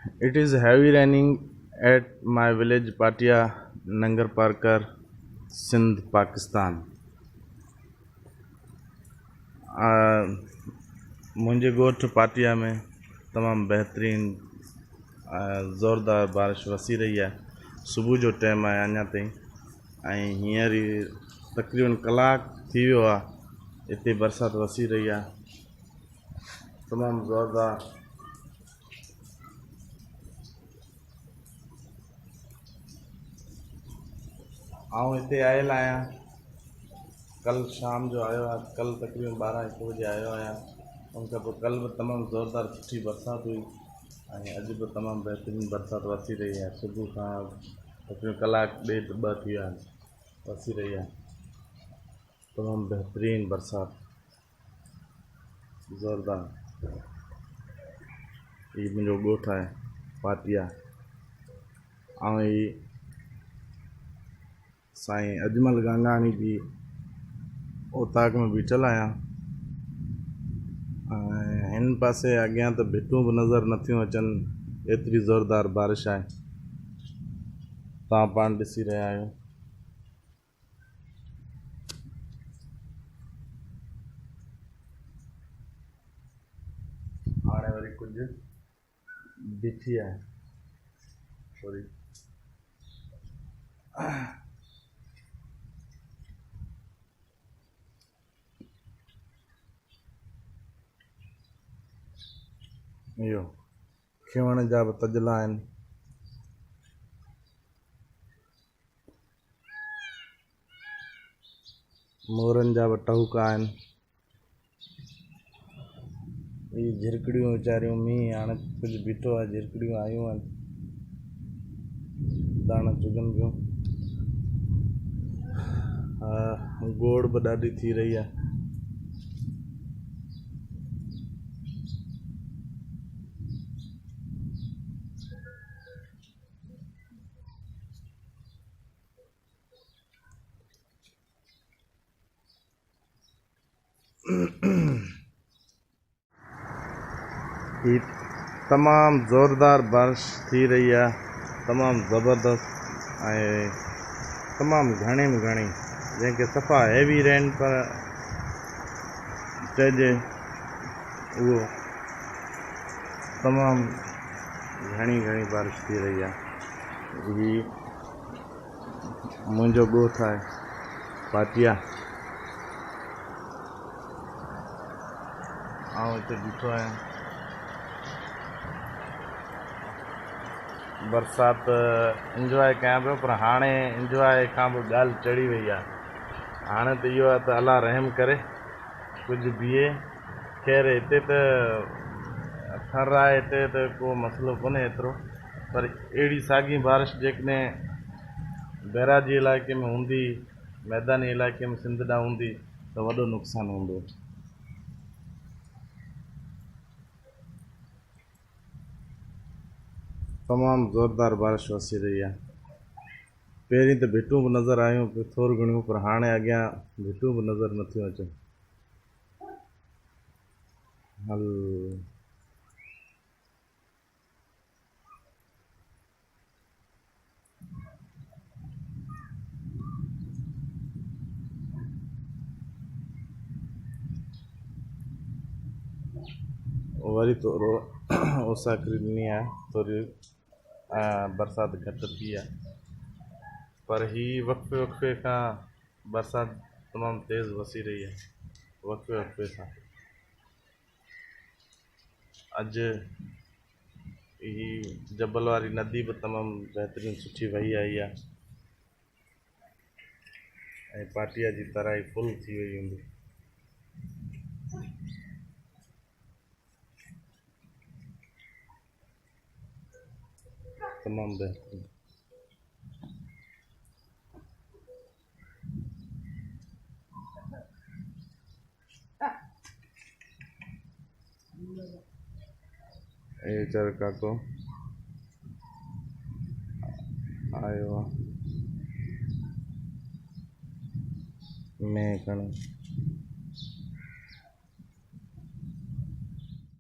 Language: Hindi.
It is heavy raining at my village Patia, Nangar Parkar, Sindh, Pakistan. मुंहिंजे ॻोठु पाटिया में तमामु बहितरीनु ज़ोरदार बारिश वसी रही आहे। सुबुह जो टाइम आहे अञा ताईं, ऐं हींअर ई तक़रीबन कलाकु थी वियो आहे हिते बरसाति वसी रही आहे, तमामु ज़ोरदार। आउं हिते आयल आहियां, कल शाम जो आयो आहे, कल तक़रीबन 12-1 बजे आयो आहियां। उनखां पोइ कल बि तमामु ज़ोरदार सुठी बरसाति हुई ऐं अॼु बि तमामु बहितरीनु बरसाति वसी रही आहे। सुबुह खां तक़रीबन कलाकु 1-2 थी विया आहिनि, वसी रही आहे तमामु बहितरीनु बरसाति, ज़ोरदार। हीउ मुंहिंजो ॻोठु आहे पाटिया, ऐं ही साईं अजमल गंगाणी जी ओताक में बीठल आहियां। ऐं हिन पासे अॻियां त भिटूं बि नज़र नथियूं अचनि, एतिरी ज़ोरदार बारिश आहे, तव्हां पाण ॾिसी रहिया आहियो। हाणे वरी कुझु बीठी आहे थोरी। इहो खिवण जा बि तजला आहिनि, मोरनि जा बि टहुका आहिनि। इहे झिरकड़ियूं वीचारियूं, मींहुं हाणे कुझु बीठो आहे, झिरकड़ियूं आयूं आहिनि, दाणा चुगनि पियूं। गोड़ बि ॾाढी थी रही आहे। ही तमामु ज़ोरदार बारिश थी रही आहे, तमामु ज़बरदस्त ऐं तमामु घणी में घणी, जंहिंखे सफ़ा हैवी रेन पर चइजे, उहो तमामु घणी बारिश थी रही आहे। ही मुंहिंजो ॻोठु आहे पाटिया, आउं हिते बीठो आहियां। बरसाति इंजॉय कयां पियो, पर हाणे इंजॉय खां बि ॻाल्हि चढ़ी वई आहे। हाणे त इहो आहे त अलाह रहम करे कुझु बीहे। ख़ैर हिते त थर आहे, हिते त को मसइलो कोन्हे एतिरो, पर अहिड़ी साॻी बारिश जेकॾहिं बैराजी इलाइक़े में हूंदी, मैदानी इलाइक़े में सिंध ॾांहुं हूंदी त वॾो नुक़सानु हूंदो। तमामु ज़ोरदार बारिश वसी रही आहे। पहिरीं त भिटूं बि नज़र आयूं थोरी घणियूं, पर हाणे अॻियां भिटूं बि नज़र नथियूं अचनि। हल वरी थोरो ओसा किरनी आहे, थोरी बरसाति घटि थी आहे, पर ही वक़्फ़े खां बरसाति तमामु तेज़ वसी रही आहे, वक़्फ़े सां। अॼु ही जबल वारी नदी बि तमामु बहितरीनु सुठी वही आई आहे, ऐं पाटिया जी तराई फुल थी वई हूंदी। तमामु बहितरीनु। ये वीचारो काको आयो आहे मैं खणो।